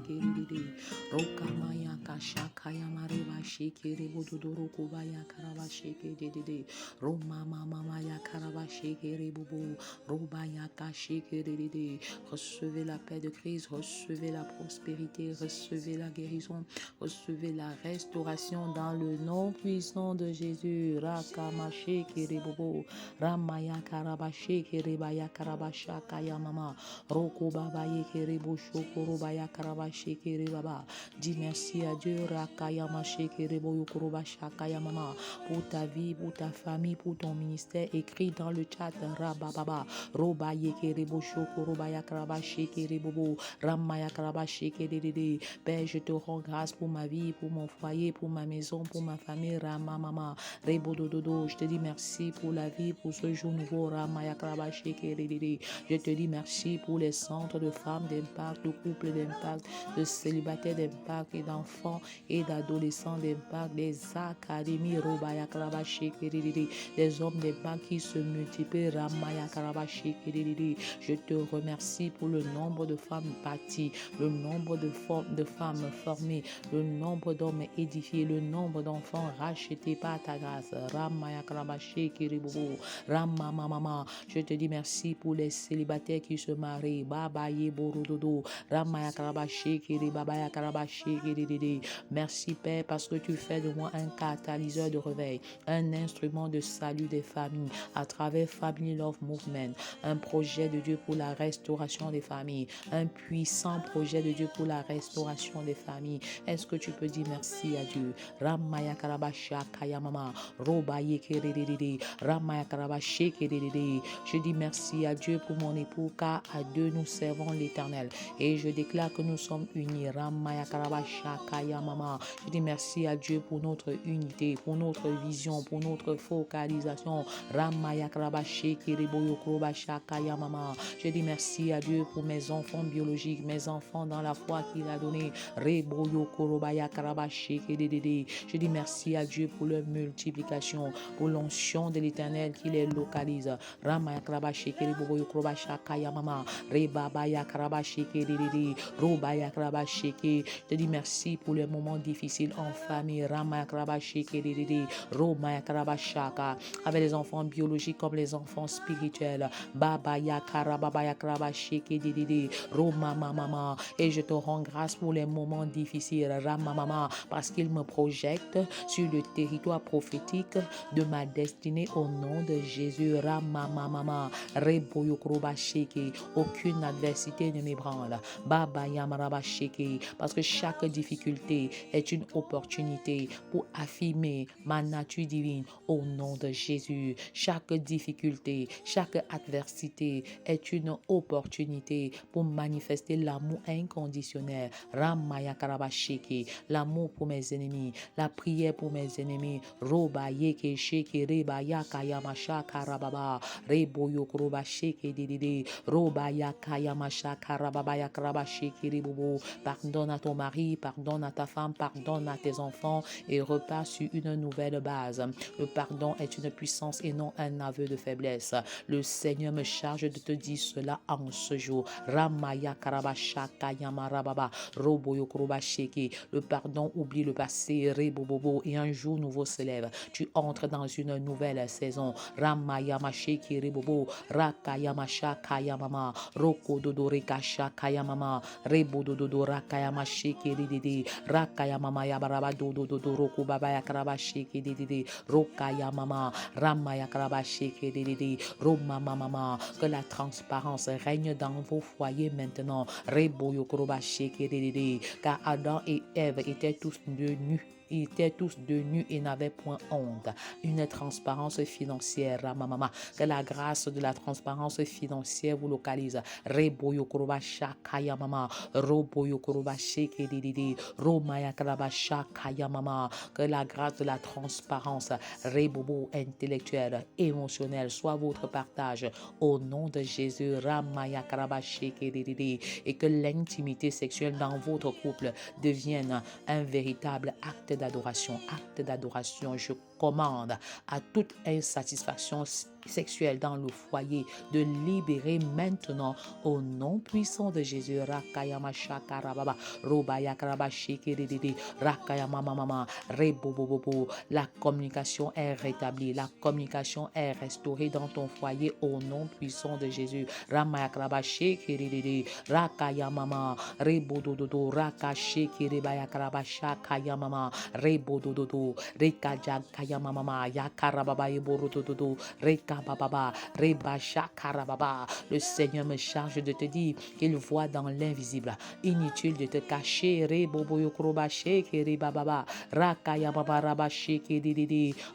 shikiri. Rokamaya kashakaya mareba shikiri bududuru kubaya karaba shikiri. Roma mama ya karaba shikiri bubu. Robaya kashikiri. Recevez la paix de Christ, recevez la prospérité, recevez la guérison, recevez la restauration dans le nom puissant de Jésus. Rakamashi kiribobo, Ramaya karabashi kiribaya karabasha kaya mama, Roko babaye kiribo shokorobaya karabashi kiribaba. Dis merci à Dieu, Rakaya mashi kiribo yokorobasha kaya mama, pour ta vie, pour ta famille, pour ton ministère. Écrit dans le chat, Rabababa, Robaye kiribo shokorobaya karabashi kiribobo, Ramaya karabashi kiribebe. Père, je te rends grâce pour ma vie, pour mon foyer, pour ma maison, pour ma famille, Rama Mama, Rebodododo. Je te dis merci pour la vie, pour ce jour nouveau, Ramaya Krabashi Kerede. Je te dis merci pour les centres de femmes d'impact, de couples d'impact, de célibataires d'impact et d'enfants et d'adolescents d'impact, des académies, Robaya Krabashi Kerede, des hommes d'impact qui se multiplient, Ramaya Krabashi Kerede. Je te remercie pour le nombre de femmes bâties, le nombre de femmes formées, le nombre d'hommes édifiés, le nombre d'enfants rachetés par ta grâce. Ramaya Krabashi Kiribobo, Ramama Mama. Je te dis merci pour les célibataires qui se marient. Baba Yeborododo, Ramaya Krabashi Kiribabaya Krabashi Kirididi. Merci Père parce que tu fais de moi un catalyseur de réveil, un instrument de salut des familles à travers Family Love Movement, un projet de Dieu pour la restauration des familles, un puissant projet de Dieu pour la restauration des familles. Est-ce que tu peux dire merci à Dieu? Ramaya Karabasha Kayamama, Robaye Keredede, Ramaya Karabashi Keredede. Je dis merci à Dieu pour mon époux, car à deux nous servons l'Éternel. Et je déclare que nous sommes unis. Ramaya Karabasha Kayamama. Je dis merci à Dieu pour notre unité, pour notre vision, pour notre focalisation. Ramaya Karabashi Kereboyo Krobasha Kayamama. Je dis merci à Dieu pour mes enfants biologiques, mes enfants dans la foi qu'il a donné. Reboyo Korobaya Karabashi Kedede. Je dis merci à Dieu pour leur multiplication, pour l'onction de l'Éternel qui les localise. Ramaya Karabashi Kereboyo Krobasha Kayamama. Rebabaya Karabashi Kedede. Robaya Karabashi Ke. Je dis merci pour les moments difficiles en famille. Ramaya Karabashi Kedede. Romaya Karabashaka. Avec les enfants biologiques comme les enfants spirituels. Babaya Karababaya Karabashi Kedede. Roma Mama. Et je te rends grâce pour les moments difficiles, Ramamama, parce qu'il me projette sur le territoire prophétique de ma destinée au nom de Jésus. Ramamama, Reboyokroba Sheke. Aucune adversité ne m'ébranle. Baba Yamaraba Sheke. Parce que chaque difficulté est une opportunité pour affirmer ma nature divine au nom de Jésus. Chaque difficulté, chaque adversité est une opportunité pour manifester l'amour inconditionnel. Ramaya Karabasheke, l'amour pour mes ennemis, la prière pour mes ennemis. Roba Yeke Sheke Reba Yakayamasha Karababa, Reboyo Kroba Sheke Dede, Roba Yakayamasha Karababa Yakrabasheke Rebobo. Pardonne à ton mari, pardonne à ta femme, pardonne à tes enfants et repars sur une nouvelle base. Le pardon est une puissance et non un aveu de faiblesse. Le Seigneur me charge de te dire cela en ce jour. Ramaya Karabashaka Yamarababa, Roboyo Krobasheke. Le pardon oublie le passé, Rebobobo, et un jour nouveau se lève. Tu entres dans une nouvelle saison. Ramaya Masheke Rebobo, Rakayamasha Kayamama, Roko Dodore Kasha Kayamama, Rebododo Rakayamasheke Dede, Rakayamama Yabaraba Dodo Roko Babaya Karabasheke Dede, Rokayamama, Ramaya Karabasheke Dede, Roma Mama. Que la transparence règne dans vos foyers maintenant. Reboyo Krobasheke Dede, car Adam et Ève étaient tous nus. Ils étaient tous de nus et n'avaient point honte. Une transparence financière, Ramamama. Que la grâce de la transparence financière vous localise. Reboyo Krobasha Kayamama. Roboyo Krobasheke Dede. Romaya Krabasha Kayamama. Que la grâce de la transparence, Rebobo intellectuelle, émotionnelle, soit votre partage. Au nom de Jésus, Ramaya Krabasheke Dede. Et que l'intimité sexuelle dans votre couple devienne un véritable acte d'adoration. Acte d'adoration. Je commande à toute insatisfaction sexuelle dans le foyer, de libérer maintenant au nom puissant de Jésus. Rakayama shakarababa, robaya karaba shekerede, rakayama mama, rebobobobo. La communication est rétablie, la communication est restaurée dans ton foyer au nom puissant de Jésus. Ramaya karaba shekerede, rakayama mama, rebodododo, rakashekerebaya karaba shakayama, rebodododo, rekajakayama mama, yakarababa eborodododo, rekababa, rebashakarababa. Le Seigneur me charge de te dire qu'il voit dans l'invisible. Inutile de te cacher.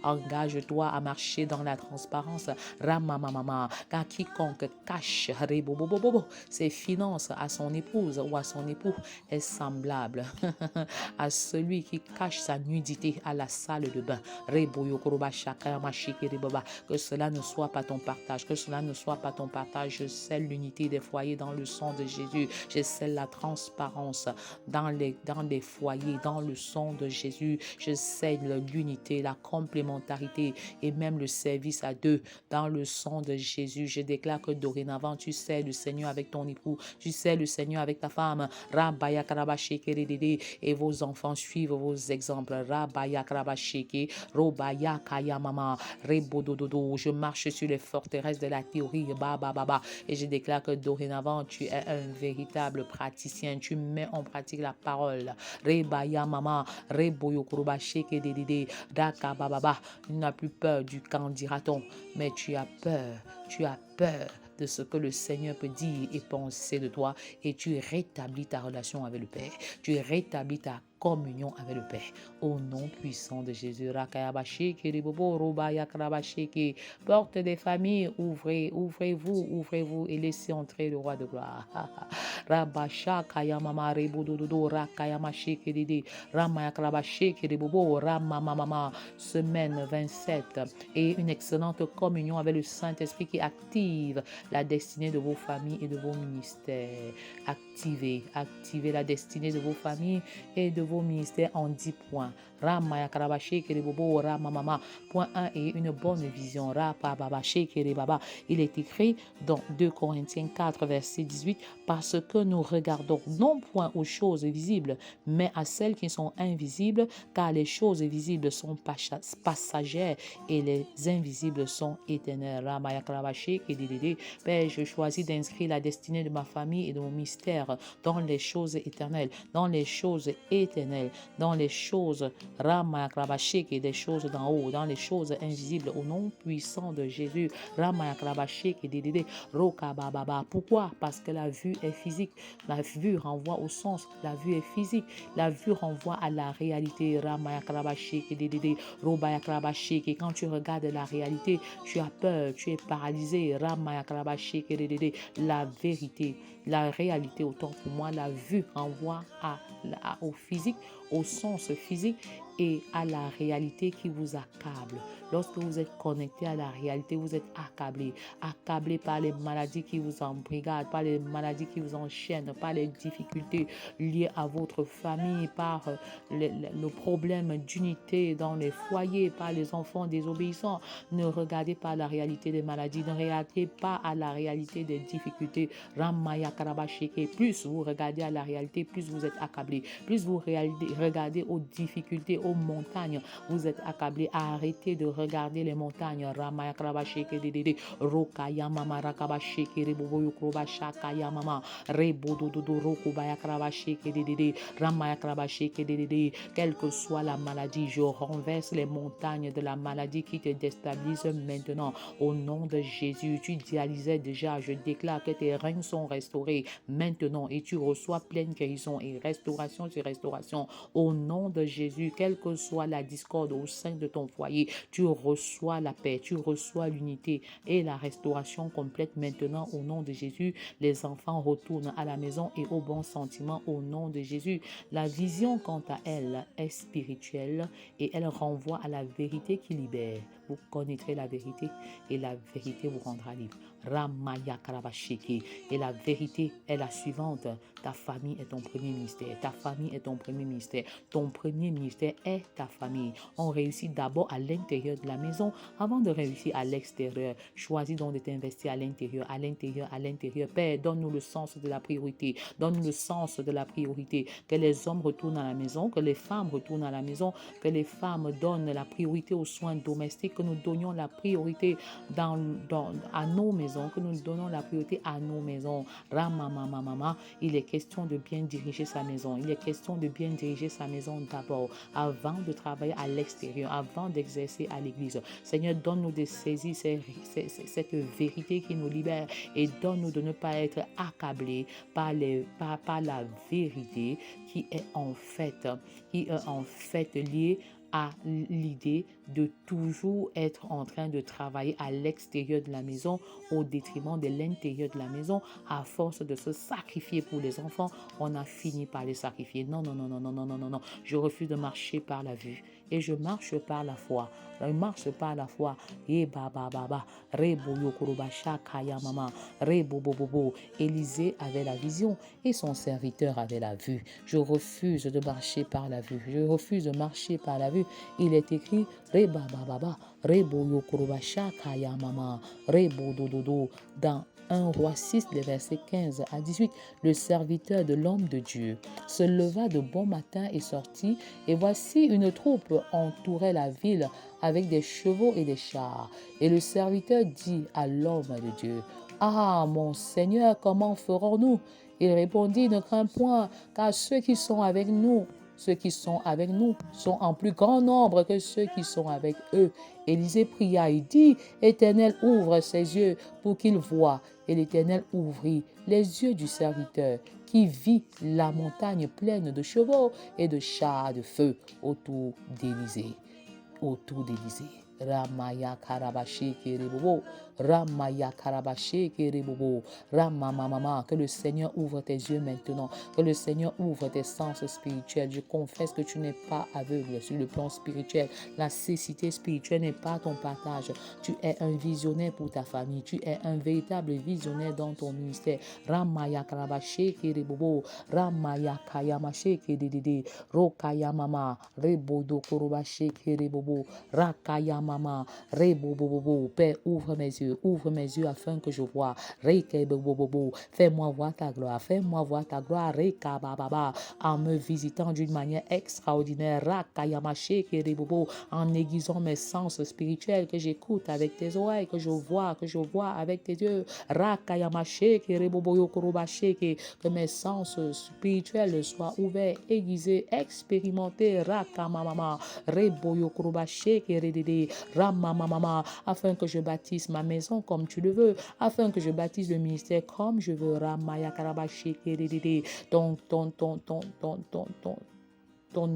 Engage-toi à marcher dans la transparence. Car quiconque cache ses finances à son épouse ou à son époux est semblable à celui qui cache sa nudité à la salle de bain. Que cela ne soit pas ton partage, que cela ne soit pas ton partage. Je scelle l'unité des foyers dans le sang de Jésus. Je scelle la transparence dans les foyers, dans le sang de Jésus. Je scelle l'unité, la complémentarité et même le service à deux dans le sang de Jésus. Je déclare que dorénavant, tu sais le Seigneur avec ton époux, tu sais le Seigneur avec ta femme. Et vos enfants suivent vos exemples. Je marche sur les forteresses de la théorie. Et je déclare que dorénavant, tu es un véritable praticien. Tu mets en pratique la parole. Tu n'as plus peur du quand dira-t-on, mais tu as peur. Tu as peur de ce que le Seigneur peut dire et penser de toi, et tu rétablis ta relation avec le Père. Tu rétablis ta communion avec le Père. Au nom puissant de Jésus. Porte des familles, ouvrez-vous et laissez entrer le roi de gloire. Semaine 27 et une excellente communion avec le Saint-Esprit qui active la destinée de vos familles et de vos ministères. Activez la destinée de vos familles et de vos ministères en 10 points. Point 1 et une bonne vision. Il est écrit dans 2 Corinthiens 4, verset 18, parce que nous regardons non point aux choses visibles, mais à celles qui sont invisibles, car les choses visibles sont passagères et les invisibles sont éternelles. Père, je choisis d'inscrire la destinée de ma famille et de mon mystère dans les choses éternelles, dans les choses éternelles, dans les choses et des choses d'en haut, dans les choses invisibles, au nom puissant de Jésus. Pourquoi? Parce que la vue est physique. La vue renvoie au sens. La vue est physique. La vue renvoie à la réalité. Quand tu regardes la réalité, tu as peur, tu es paralysé. La vérité, la réalité, autant pour moi, la vue renvoie au physique, au sens physique et à la réalité qui vous accable. Lorsque vous êtes connecté à la réalité, vous êtes accablé par les maladies qui vous embrigadent, par les maladies qui vous enchaînent, par les difficultés liées à votre famille, par le problème d'unité dans les foyers, par les enfants désobéissants. Ne regardez pas la réalité des maladies, ne regardez pas à la réalité des difficultés. Plus vous regardez à la réalité, plus vous êtes accablé. Plus vous regardez aux difficultés, aux montagnes, vous êtes accablé. Arrêtez de regarder les montagnes. Quelle que soit la maladie, je renverse les montagnes de la maladie qui te déstabilisent maintenant. Au nom de Jésus, tu dialysais déjà. Je déclare que tes reins sont restaurés maintenant et tu reçois pleine guérison et restauration sur restauration. Au nom de Jésus, quelle que soit la discorde au sein de ton foyer, tu reçois la paix, tu reçois l'unité et la restauration complète maintenant au nom de Jésus. Les enfants retournent à la maison et au bon sentiment au nom de Jésus. La vision, quant à elle, est spirituelle et elle renvoie à la vérité qui libère. Vous connaîtrez la vérité et la vérité vous rendra libre. Ramaya Karabashiki. Et la vérité est la suivante. Ta famille est ton premier ministère. Ta famille est ton premier ministère. Ton premier ministère est ta famille. On réussit d'abord à l'intérieur de la maison avant de réussir à l'extérieur. Choisis donc de t'investir à l'intérieur, à l'intérieur, à l'intérieur. Père, donne-nous le sens de la priorité. Donne-nous le sens de la priorité. Que les hommes retournent à la maison, que les femmes retournent à la maison, que les femmes donnent la priorité aux soins domestiques, que nous donnions la priorité à nos maisons, que nous donnons la priorité à nos maisons. Ramamamamama, il est question de bien diriger sa maison. Il est question de bien diriger sa maison d'abord, avant de travailler à l'extérieur, avant d'exercer à l'église. Seigneur, donne-nous de saisir cette vérité qui nous libère et donne-nous de ne pas être accablés par la vérité qui est en fait liée à l'idée de toujours être en train de travailler à l'extérieur de la maison au détriment de l'intérieur de la maison. À force de se sacrifier pour les enfants, on a fini par les sacrifier. Non, non, non, non, non, non, non, non, non. Je refuse de marcher par la vue et je marche par la foi. Je marche par la foi. Élisée avait la vision et son serviteur avait la vue. Je refuse de marcher par la vue. Je refuse de marcher par la vue. Il est écrit dans 1 Roi 6, les versets 15 à 18, le serviteur de l'homme de Dieu se leva de bon matin et sortit, et voici une troupe entourait la ville avec des chevaux et des chars. Et le serviteur dit à l'homme de Dieu, « Ah, mon Seigneur, comment ferons-nous » Il répondit, « Ne crains point, car ceux qui sont avec nous sont en plus grand nombre que ceux qui sont avec eux. » Élisée pria et dit, « Éternel, ouvre ses yeux pour qu'il voie. » Et l'Éternel ouvrit les yeux du serviteur qui vit la montagne pleine de chevaux et de chars de feu autour d'Élisée. Ramaya Karabashi Kiribobo, Ramaya Karabashi Kiribobo, Ramamamama, que le Seigneur ouvre tes yeux maintenant, que le Seigneur ouvre tes sens spirituels. Je confesse que tu n'es pas aveugle sur le plan spirituel. La cécité spirituelle n'est pas ton partage. Tu es un visionnaire pour ta famille. Tu es un véritable visionnaire dans ton ministère. Ramaya Karabashi Kiribobo, Ramaya Kayamashi Kirididi, Rokayamama, Rebodo Korobashi Kiribobo, Rakayama. Maman, Père, ouvre mes yeux afin que je vois. Fais-moi voir ta gloire, en me visitant d'une manière extraordinaire, en aiguisant mes sens spirituels, que j'écoute avec tes oreilles, que je vois avec tes yeux, que mes sens spirituels soient ouverts, aiguisés, expérimentés, Ramamama, afin que je bâtisse ma maison comme tu le veux, afin que je bâtisse le ministère comme je veux. Ramaya Karabashi Kérédédé. Ton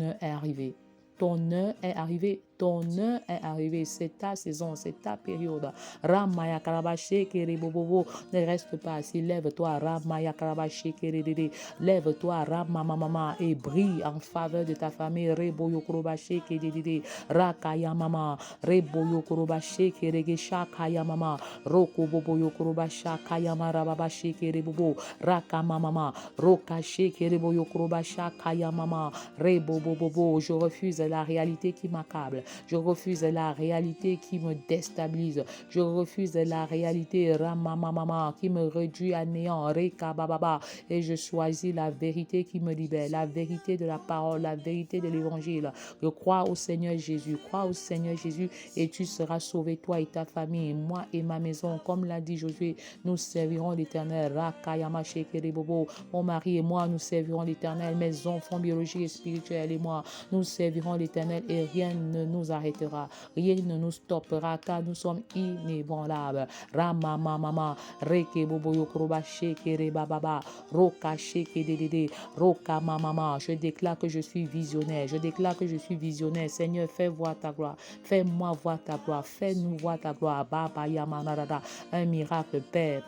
heure est arrivée. Ton heure est arrivée. Ton heure est arrivée, c'est ta saison, c'est ta période. Ramaya Karabashi Keribobo, ne reste pas assis, lève-toi, Ramaya Karabashi Kerididi, lève-toi, Ramamama, et brille en faveur de ta famille. Reboyo Kurobashi Kerididi, Rakaya Mama, Reboyo Kurobashi Kerigisha Kaya Mama, Roko Boboyo Kurobasha Kayama Rababashi Keribobo, Rakamama, Rokashi Keriboyo Kurobasha Kaya Mama, Rebobobo. Je refuse la réalité qui m'accable. Je refuse la réalité qui me déstabilise. Je refuse la réalité Ramamama qui me réduit à néant. Rekabababa. Et je choisis la vérité qui me libère, la vérité de la parole, la vérité de l'évangile. Je crois au Seigneur Jésus. Crois au Seigneur Jésus et tu seras sauvé, toi et ta famille, moi et ma maison. Comme l'a dit Josué, nous servirons l'Éternel. Rakayama Shekeribobo. Mon mari et moi, nous servirons l'Éternel. Mes enfants biologiques et spirituels et moi, nous servirons l'Éternel et rien ne nous arrêtera, rien ne nous stoppera car nous sommes inébranlables. Ramamama, Reke Bobo Yokroba Shekere Bababa, Roka Sheke Dedede, Roka Mamama. Je déclare que je suis visionnaire, je déclare que je suis visionnaire. Seigneur, fais voir ta gloire, fais-moi voir ta gloire, fais-nous voir ta gloire. Baba Yamanarada, un miracle, Père,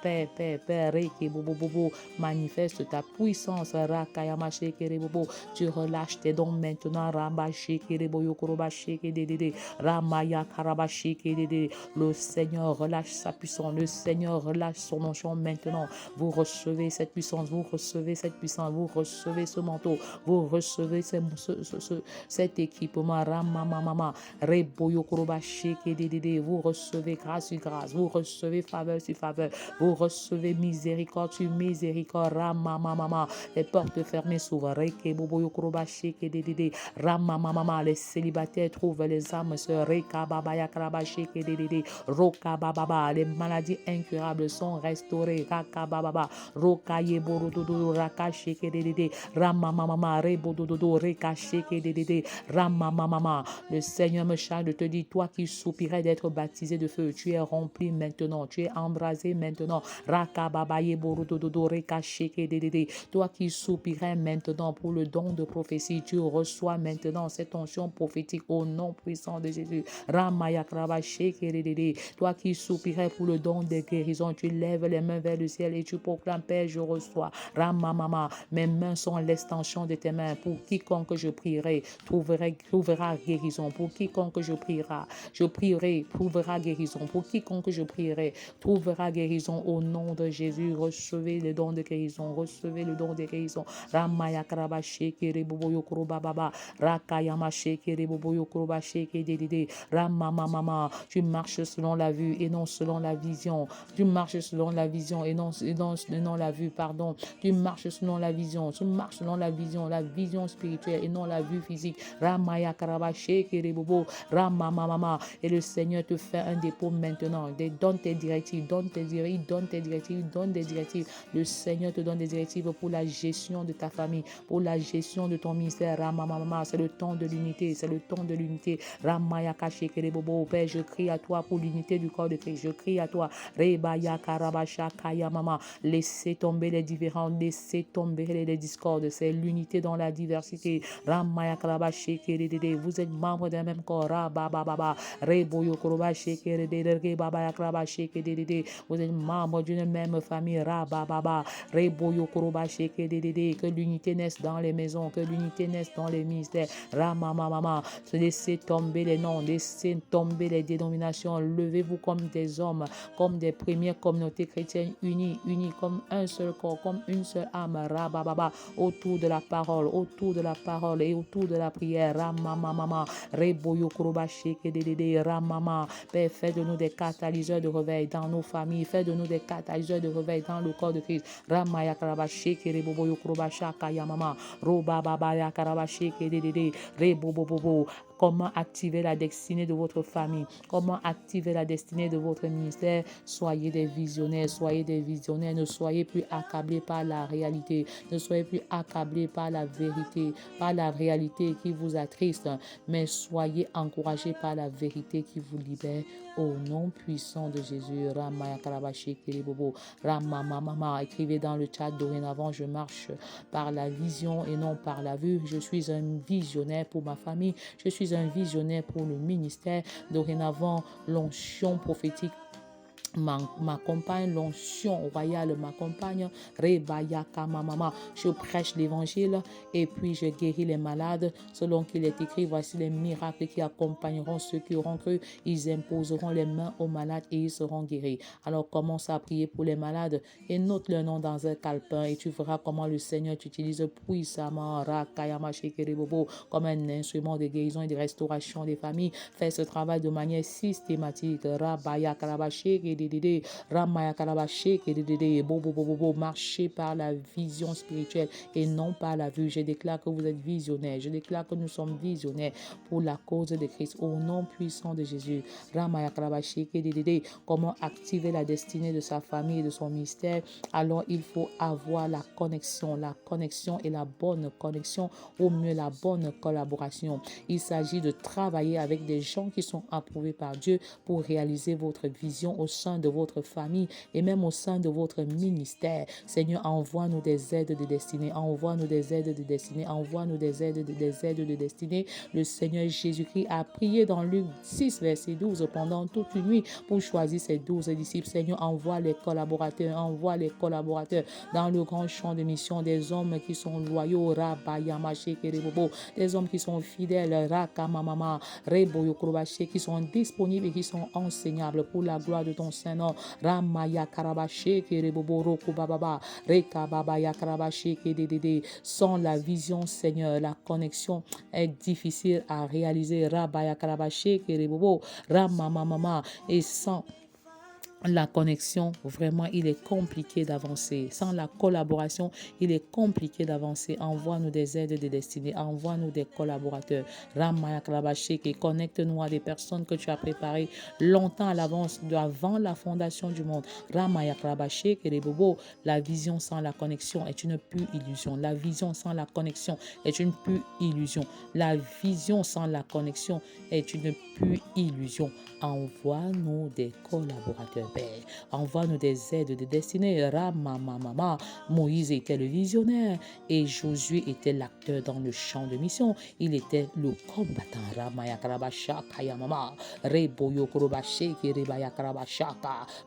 Reke Bobo Bobo, manifeste ta puissance. Raka Yama Shekere Bobo, tu relâches tes dons maintenant. Ramba Shekere Boyo Koroba Shekere Ramaya Karabashiki. Le Seigneur relâche sa puissance. Le Seigneur relâche son onction maintenant. Vous recevez cette puissance. Vous recevez cette puissance. Vous recevez ce manteau. Vous recevez cet équipement. Ramamama. Reboyo Kurobashiki. Vous recevez grâce sur grâce. Vous recevez faveur sur faveur. Vous recevez miséricorde sur miséricorde. Ramamama. Les portes fermées s'ouvrent. Reke Boboyo Kurobashiki. Ramamama. Les célibataires trouvent les âmes sœurs. Reka Babaya Karabashiki. Roka Bababa. Les maladies incurables sont restaurées. Raka Bababa. Roka Yeborudodo. Raka Shiki. Ramamama. Rebododo. Reka Shiki. Ramamama. Le Seigneur me charge de te dire, toi qui soupirais d'être baptisé de feu, tu es rempli maintenant, tu es embrasé maintenant. Raka Babaye Borudodo Reka Sheke. Toi qui soupirais maintenant pour le don de prophétie, tu reçois maintenant cette onction prophétique au nom puissant de Jésus. Ramaya Kraba Sheke. Toi qui soupirais pour le don de guérison, tu lèves les mains vers le ciel et tu proclames, Père, je reçois. Ramamama, mes mains sont l'extension de tes mains. Pour quiconque je prierai, trouvera guérison. Pour quiconque je prierai, trouvera guérison. Pour quiconque je prierai, trouvera guérison au nom de Jésus. Recevez le don de guérison. Recevez le don de guérison. Ramaya Kraba Sheke Boboyo Kroba Baba. Rakayama Sheke Boboyo Kroba Sheke Dedede. Ramamama. Tu marches selon la vue et non selon la vision. Tu marches selon la vision et non la vue, pardon. Tu marches selon la vision. Tu marches selon la vision spirituelle et non la vue physique. Ramaya Kraba Sheke Bobo. Ramamama. Et le Seigneur te fait un dépôt maintenant. Donne tes directives, donne des directives. Le Seigneur te donne des directives pour la gestion de ta famille, pour la gestion de ton ministère. Ramamama, c'est le temps de l'unité, Ramaya Kashekere Bobo, Père, je crie à toi pour l'unité du corps de Christ. Je crie à toi. Rebaya Karabasha Kaya Mama. Laissez tomber les différends, laissez tomber les discordes. C'est l'unité dans la diversité. Ramaya Karabashekere. Vous êtes membre d'un même corps. Rababa. Reboyo Korobashekere. Rebaba Krabashekere. Vous êtes membre d'une même famille. Rababa. Reboyo Korobashekere. Que l'unité naisse dans les maisons, que l'unité naisse dans les ministères. Ramamama. Laissez tomber les noms, laissez tomber les dénominations. Levez-vous comme des hommes, comme des premières communautés chrétiennes unis comme un seul corps, comme une seule âme. Rabababa. Autour de la parole et autour de la prière. Ramamama. Reboyo Korobashekere. Ramama. Père, fais de nous des catalyseurs de réveil dans nos familles. Fais de nous des catalyseurs de réveil dans le corps de Christ. Ramaya Karabasheke Boboyo Krobashaka Yamama. Roba Babaya Karabasheke Rebobobobo. Comment activer la destinée de votre famille? Comment activer la destinée de votre ministère? Soyez des visionnaires, Ne soyez plus accablés par la réalité. Ne soyez plus accablés par la vérité, par la réalité qui vous attriste, mais soyez encouragés par la vérité qui vous libère. Au nom puissant de Jésus. Ramaya Karabashi Kiribobo. Ramamama. Écrivez dans le chat dorénavant, je marche par la vision et non par la vue. Je suis un visionnaire pour ma famille. Je suis un visionnaire pour le ministère. Dorénavant, l'onction prophétique m'accompagne, l'onction royale m'accompagne. Rebaya Kamamama. Je prêche l'évangile et puis je guéris les malades. Selon qu'il est écrit, voici les miracles qui accompagneront ceux qui auront cru. Ils imposeront les mains aux malades et ils seront guéris. Alors commence à prier pour les malades et note leur nom dans un calepin et tu verras comment le Seigneur t'utilise puissamment Rakayama Shekeribobo comme un instrument de guérison et de restauration des familles. Fais ce travail de manière systématique. Rabaya Karabashek Ramaya Karabashek Bobo. Marchez par la vision spirituelle et non par la vue. Je déclare que vous êtes visionnaires. Je déclare que nous sommes visionnaires pour la cause de Christ. Au nom puissant de Jésus. Ramaya Karabashek comment activer la destinée de sa famille et de son ministère? Alors il faut avoir la connexion et la bonne connexion, au mieux la bonne collaboration. Il s'agit de travailler avec des gens qui sont approuvés par Dieu pour réaliser votre vision au sein sein de votre famille et même au sein de votre ministère. Seigneur, envoie-nous des aides de destinée, envoie-nous des aides de destinée, envoie-nous des aides de destinée. Le Seigneur Jésus-Christ a prié dans Luc 6, verset 12, pendant toute une nuit pour choisir ses 12 disciples. Seigneur, envoie les collaborateurs dans le grand champ de mission, des hommes qui sont loyaux, des hommes qui sont fidèles, qui sont disponibles et qui sont enseignables pour la gloire de ton Saint-Nom. Sans la vision, Seigneur, la connexion est difficile à réaliser. Et sans la connexion, vraiment, il est compliqué d'avancer. Sans la collaboration, il est compliqué d'avancer. Envoie-nous des aides de destinée. Envoie-nous des collaborateurs. Connecte-nous à des personnes que tu as préparées longtemps à l'avance, avant la fondation du monde. La vision sans la connexion est une pure illusion. La vision sans la connexion est une pure illusion. La vision sans la connexion est une pure illusion. Envoie-nous des collaborateurs. Envoie-nous des aides de destinée. Moïse était le visionnaire et Josué était l'acteur dans le champ de mission. Il était le combattant.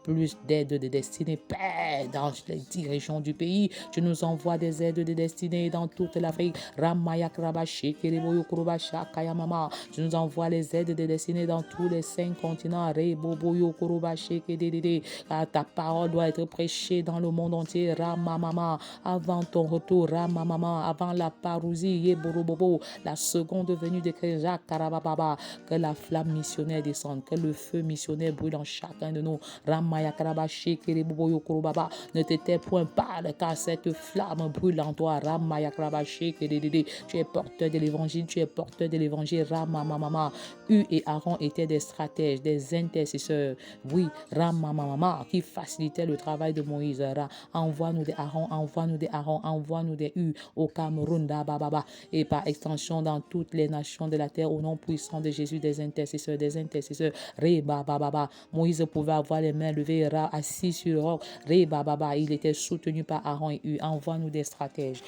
Plus d'aides de destinée, Père, dans les 10 régions du pays. Tu nous envoies des aides de destinée dans toute l'Afrique. Tu nous envoies les aides de destinée dans tous les 5 continents. Ta parole doit être prêchée dans le monde entier. Avant ton retour, avant la parousie, la seconde venue de Christ, que la flamme missionnaire descende, que le feu missionnaire brûle en chacun de nous. Ne t'étais point pâle, car cette flamme brûle en toi. Tu es porteur de l'évangile, Hu et Aaron étaient des stratèges, des intercesseurs. Oui, qui facilitait le travail de Moïse. Envoie-nous des Aaron, envoie-nous des Hu au Cameroun, et par extension dans toutes les nations de la terre, au nom puissant de Jésus, des intercesseurs. Moïse pouvait avoir les mains levées, assis sur le roc. Il était soutenu par Aaron et Hu. Envoie-nous des stratèges.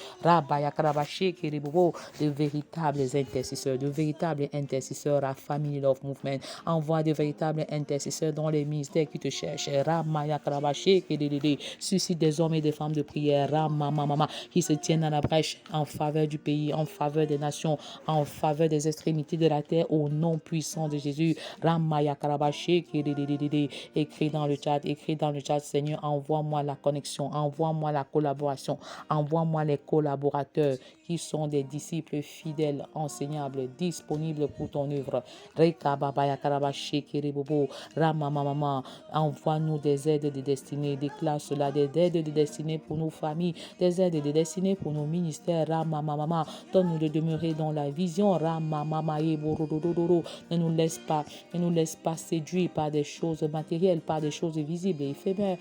De véritables intercesseurs à Family Love Movement. Envoie de véritables intercesseurs dans les ministères qui te cherchent. Suscite des hommes et des femmes de prière qui se tiennent à la brèche en faveur du pays, en faveur des nations, en faveur des extrémités de la terre, au nom puissant de Jésus. Écris dans le chat, Seigneur, envoie-moi la connexion, envoie-moi la collaboration, envoie-moi les collaborateurs qui sont des disciples fidèles, enseignables, disponibles pour ton œuvre. Envoie-nous des aides de destinée, déclare cela, des aides de destinée pour nos familles, des aides de destinée pour nos ministères. Donne-nous de demeurer dans la vision. Ne nous laisse pas séduire par des choses matérielles, par des choses visibles et éphémères.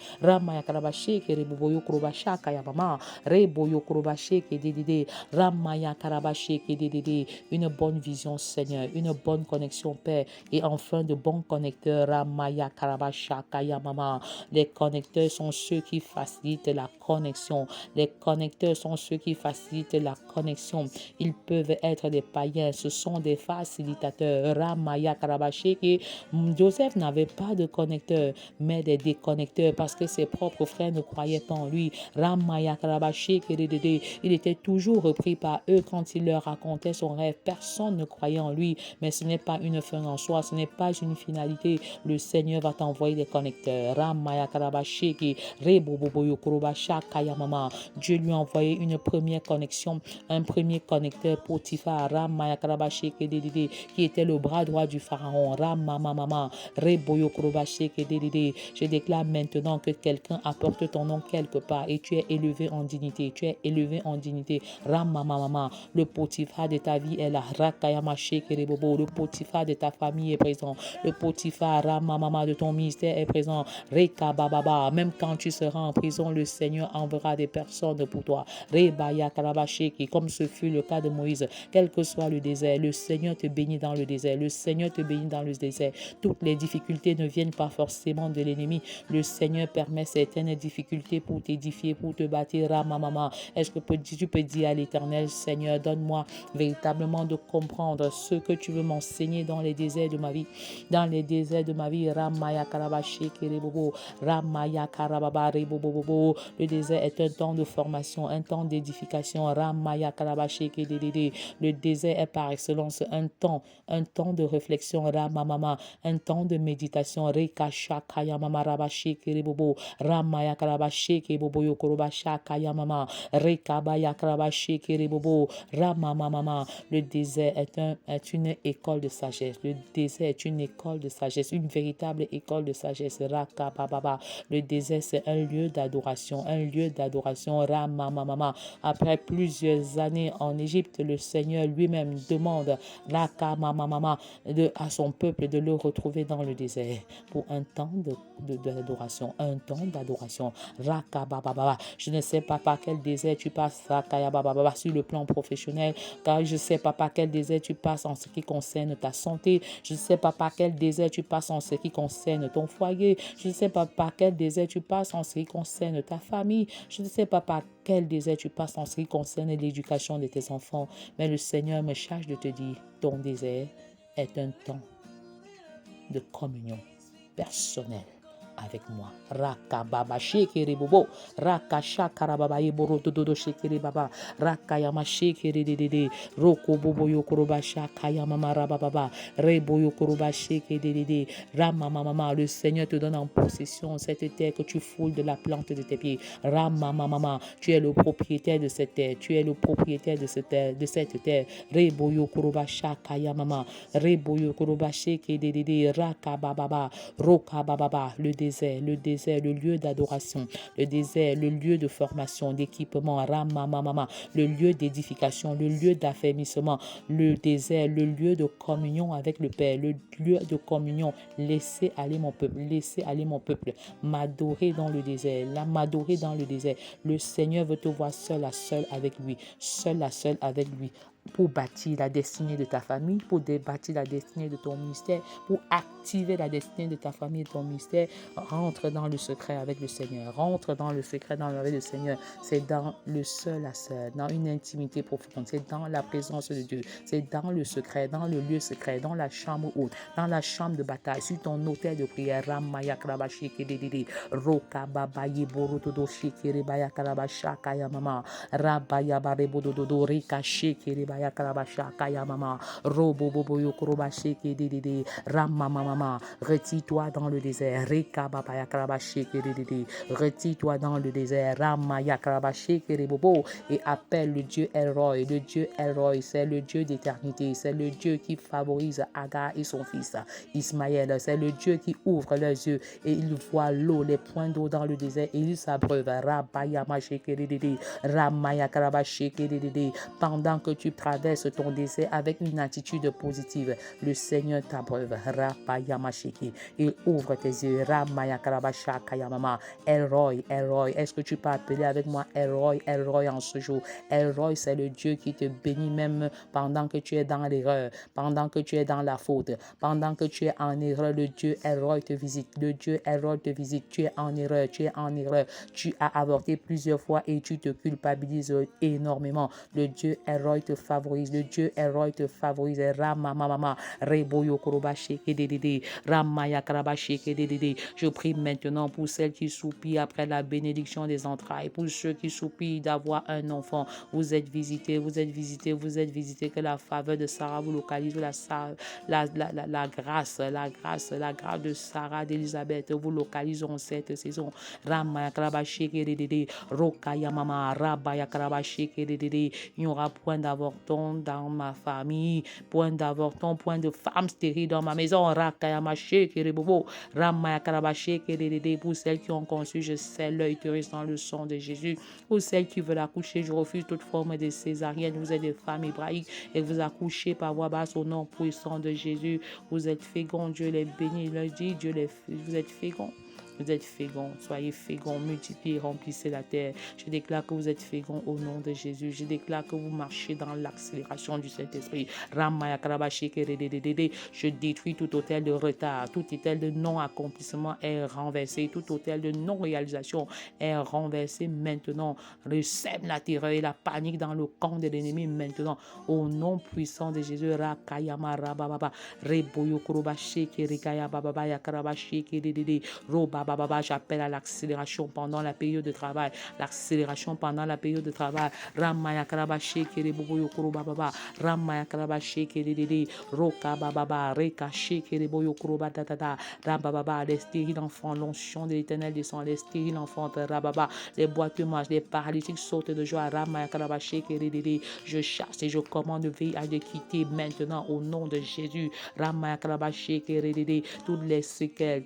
Une bonne vision, Seigneur, une bonne connexion, Père, et enfin de bons connecteurs. Les connecteurs sont ceux qui facilitent la connexion. Les connecteurs sont ceux qui facilitent la connexion. Ils peuvent être des païens, ce sont des facilitateurs. Joseph n'avait pas de connecteur, mais des déconnecteurs parce que ses propres frères ne croyaient pas en lui. Il était toujours repris par eux quand il leur racontait son rêve. Personne ne croyait en lui, mais ce n'est pas une fin en soi, ce n'est pas une finalité. Le Seigneur va t'envoyer des connecteurs. Dieu lui a envoyé une première connexion, un premier connecteur, Potiphar, qui était le bras droit du pharaon. Je déclare maintenant que quelqu'un apporte ton nom quelque part et tu es élevé en dignité. Le Potiphar de ta vie est là. Le Potiphar de ta famille est présent. Le Potiphar de ton ministère est présent. présent. Reka bababa, même quand tu seras en prison, le Seigneur enverra des personnes pour toi. Rebaya karabashiki, comme ce fut le cas de Moïse, quel que soit le désert, le Seigneur te bénit dans le désert. Le Seigneur te bénit dans le désert. Toutes les difficultés ne viennent pas forcément de l'ennemi. Le Seigneur permet certaines difficultés pour t'édifier, pour te bâtir. Ramamama, est-ce que tu peux dire à l'Éternel, Seigneur, donne-moi véritablement de comprendre ce que tu veux m'enseigner dans les déserts de ma vie. Dans les déserts de ma vie, Ramaya Karabashi Kerebobo, Ramaya Karababa Rebobobobo. Le désert est un temps de formation, un temps d'édification. Ramaya Karabashi Kedede. Le désert est par excellence un temps de réflexion. Ramamama, un temps de méditation. Rekasha Kayamama Rabashi Kerebobo, Ramaya Karabashi Kebobo Yokorobasha Kayamama, Rekabaya Karabashi Kerebobo, Ramamama. Le désert est une école de sagesse. Le désert est une école de sagesse, une véritable école de sagesse. Rakababa. Le désert, c'est un lieu d'adoration, un lieu d'adoration. Ramamama. Après plusieurs années en Égypte, le Seigneur lui-même demande Rakamamama à son peuple de le retrouver dans le désert pour un temps d'adoration, un temps d'adoration. Rakababa. Je ne sais pas par quel désert tu passes, Rakayababa, sur le plan professionnel, car je ne sais pas par quel désert tu passes en ce qui concerne ta santé. Je ne sais pas par quel désert tu passes en ce qui concerne ton foyer. Je ne sais pas par quel désert tu passes en ce qui concerne ta famille. Je ne sais pas par quel désert tu passes en ce qui concerne l'éducation de tes enfants. Mais le Seigneur me charge de te dire, ton désert est un temps de communion personnelle avec moi. Raka baba shekere bobo, raka shakara baba yeboro dodo shekere baba, raka yama shekere de, roko bobo yokoroba shaka yama maraba baba, rebo yokoroba shekere de, rama mama. Le Seigneur te donne en possession cette terre que tu foules de la plante de tes pieds. Rama mama, tu es le propriétaire de cette terre, tu es le propriétaire de cette terre. Rebo yokoroba shaka yama, rebo yokoroba shekere de, raka baba, roka baba. Le désert, le lieu d'adoration, le désert, le lieu de formation, d'équipement, ramamama, le lieu d'édification, le lieu d'affermissement, le désert, le lieu de communion avec le Père, le lieu de communion. Laissez aller mon peuple, m'adorer dans le désert, m'adorer dans le désert. Le Seigneur veut te voir seul à seul avec lui, seul à seul avec lui, pour bâtir la destinée de ta famille, pour bâtir la destinée de ton ministère, pour activer la destinée de ta famille et de ton ministère. Rentre dans le secret avec le Seigneur. Rentre dans le secret avec le Seigneur. C'est dans le seul à seul, dans une intimité profonde. C'est dans la présence de Dieu. C'est dans le secret, dans le lieu secret, dans la chambre haute, dans la chambre de bataille, sur ton autel de prière. Ramaya Krabashi Kedede, Roka Babaye Borododo Shikere Baya Karabasha Kaya Mama, Rabaya Barebododo Rika Shikere Baya Karabasha Kaya Mama, Robo Bobo Yokorobashi Kedede, Ramama. Retire-toi dans le désert. Rika Babaya Karabashi Kedede, retire-toi dans le désert. Ramaya Karabashi Kedebobo, et appelle le Dieu Elroy. Le Dieu Elroy, c'est le Dieu d'éternité. C'est le Dieu qui favorise Agar et son fils Ismaël. C'est le Dieu qui ouvre leurs yeux et il voit l'eau, les points d'eau dans le désert et il s'abreuve. Ramaya Karabashi Kedede. Pendant que tu traverses ton désert avec une attitude positive, le Seigneur t'abreuve. Il ouvre tes yeux. Ramaya Karabasha Kayamama. Elroy. Est-ce que tu peux appeler avec moi Elroy en ce jour? Elroy, c'est le Dieu qui te bénit même pendant que tu es dans l'erreur, pendant que tu es dans la faute, pendant que tu es en erreur. Le Dieu Elroy te visite. Le Dieu Elroy te visite. Tu es en erreur. Tu as avorté plusieurs fois et tu te culpabilises énormément. Le Dieu Elroy te favorise. Le Dieu Elroy te favorise. Ramamama. Reboyo Korobashi Kedede. Ramaya Karabashi Kedede. Je prie maintenant pour celles qui soupirent après la bénédiction des entrailles, pour ceux qui soupirent d'avoir un enfant. Vous êtes visités. Que la faveur de Sarah vous localise. La grâce de Sarah, d'Elisabeth vous localise en cette saison. Ramaya Karabashi Kedede. Rokaya Mama. Rabaya Karabashi Kedede. Il n'y aura point d'avorton dans ma famille, point d'avorton, point de femme stérile dans ma maison. Rakayamaché Kerebobo, Ramaya Karabaché Kerede. Pour celles qui ont conçu, je scelle l'utérus dans le sang de Jésus. Pour celles qui veulent accoucher, je refuse toute forme de césarienne. Vous êtes des femmes hébraïques et vous accouchez par voie basse au nom puissant de Jésus. Vous êtes féconds, Dieu les bénit. Il leur dit, vous êtes féconds. Vous êtes féconds, soyez féconds, multipliez, remplissez la terre. Je déclare que vous êtes féconds au nom de Jésus. Je déclare que vous marchez dans l'accélération du Saint-Esprit. Je détruis tout hôtel de retard, tout hôtel de non-accomplissement est renversé, tout hôtel de non-réalisation est renversé maintenant. Sème la terreur et la panique dans le camp de l'ennemi maintenant. Au nom puissant de Jésus, Rakayama Rababa, Reboyo Kurobashi, Kirikaya Baba, Yakarabashi, Kiridi, Robaba, j'appelle à l'accélération pendant la période de travail. L'accélération pendant la période de travail. Ramaya Karabashi, Kiriboyo Kurobaba, Ramaya Karabashi, Kiridi, Roka Baba, Rekashi, Kiriboyo Kurobata, Rababa, les stériles enfants, l'onction de l'éternel descend, les stériles enfants, Rababa, les boiteux mangent, les paralytiques sautent de joie. Ramaya Karabashi, Kiridi, je chasse et je commande le VIH de quitter maintenant au nom de Jésus. Ramaya Karabashi, Kiridi, toutes les séquelles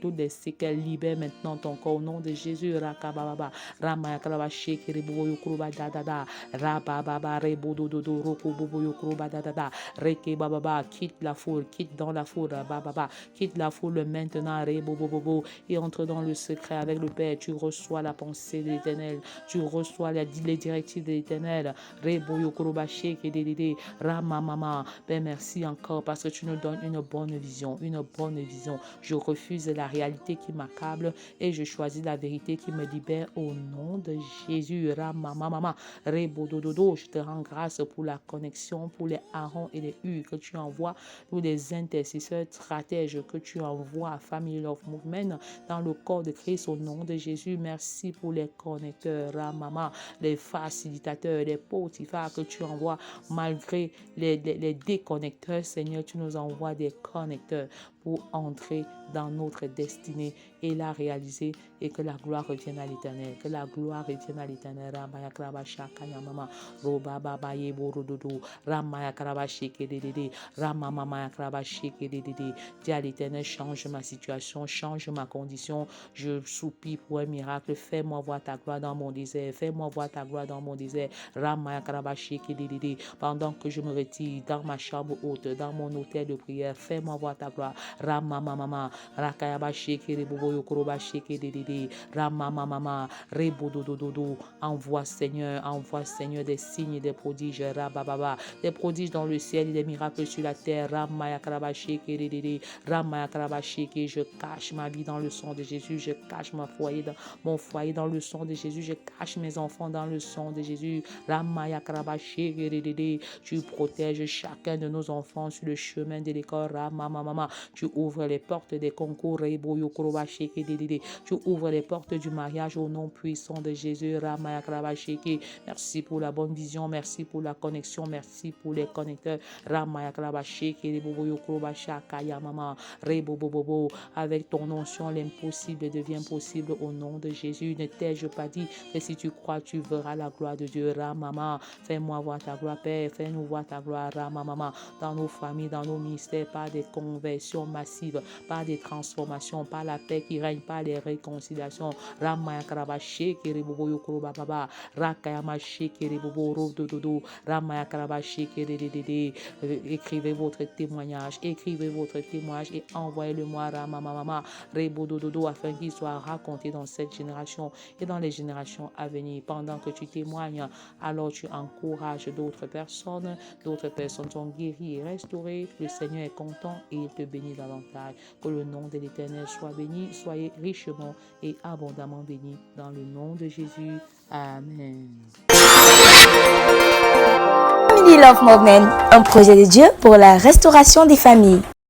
libèrent maintenant ton corps au nom de Jésus. Rakababa, Ramaya Karabashi, Kiriboyo Kurobada, Rababa, Rebododo, Rokoboyo Kurobada, Reke Baba, quitte la foule, quitte dans la foule, Baba, quitte la foule maintenant, Rebobobo, et entre dans le secret avec le Père. Tu reçois la pensée de l'Éternel, tu reçois les directives de l'Éternel. Reboyo Kurobashi, Kedede, Ramamama. Père, merci encore parce que tu nous donnes une bonne vision, une bonne vision. Je refuse la réalité qui m'accable et je choisis la vérité qui me libère au nom de Jésus. Ramamama, Rebodododo, je te rends grâce pour la connexion, pour les Aaron et les Hur que tu envoies, pour les intercesseurs stratèges que tu envoies à Family Love Movement dans le corps de Christ au nom de Jésus. Merci pour les connecteurs, Ramama, les facilitateurs, les potifars que tu envoies malgré les déconnecteurs. Seigneur, tu nous envoies des connecteurs pour entrer dans notre destinée et la réaliser et que la gloire revienne à l'Éternel. Que la gloire revienne à l'Éternel. Ramaya Krabasha Kayamama Roba Baba Yeborododo Ramaya Krabashi Kedede Ramamama Krabashi Kedede. Dis à l'Éternel, change ma situation, change ma condition. Je soupire pour un miracle. Fais-moi voir ta gloire dans mon désert. Fais-moi voir ta gloire dans mon désert. Ramaya Krabashi Kedede. Pendant que je me retire dans ma chambre haute, dans mon hôtel de prière, fais-moi voir ta gloire. Ramamama Rakayabashi Kiriboyo Kurobashi Kedede Ramamama Rebodododo. Envoie Seigneur des signes et des prodiges. Rabababa, des prodiges dans le ciel et des miracles sur la terre. Ramaya Karabashi Kedede Ramaya Karabashi. Je cache ma vie dans le sang de Jésus. Je cache mon foyer dans le sang de Jésus. Je cache mes enfants dans le sang de Jésus. Ramaya Karabashi Kedede. Tu protèges chacun de nos enfants sur le chemin de l'école. Ramamama. Tu ouvres les portes des concours. Tu ouvres les portes du mariage au nom puissant de Jésus. Ramaya Krabashiki. Merci pour la bonne vision. Merci pour la connexion. Merci pour les connecteurs. Ramaya Krabashiki. Avec ton onction, l'impossible devient possible au nom de Jésus. Ne t'ai-je pas dit que si tu crois, tu verras la gloire de Dieu. Ramama. Fais-moi voir ta gloire, Père. Fais-nous voir ta gloire. Ramama. Dans nos familles, dans nos ministères, par des conversions massives, par des transformations, par la paix qui règne, par les réconciliations. Ramaya Karabashi Kiribobo Yokoroba Baba, Rakayamashi Kiribobo Rodododo, Ramaya Karabashi Kiridede. Écrivez votre témoignage et envoyez-le-moi Ramamama Rebodododo afin qu'il soit raconté dans cette génération et dans les générations à venir. Pendant que tu témoignes, alors tu encourages d'autres personnes sont guéries et restaurées. Le Seigneur est content et il te bénit davantage. Que le nom de l'Éternel soit béni, soyez richement et abondamment bénis dans le nom de Jésus. Amen. Family Love Movement, un projet de Dieu pour la restauration des familles.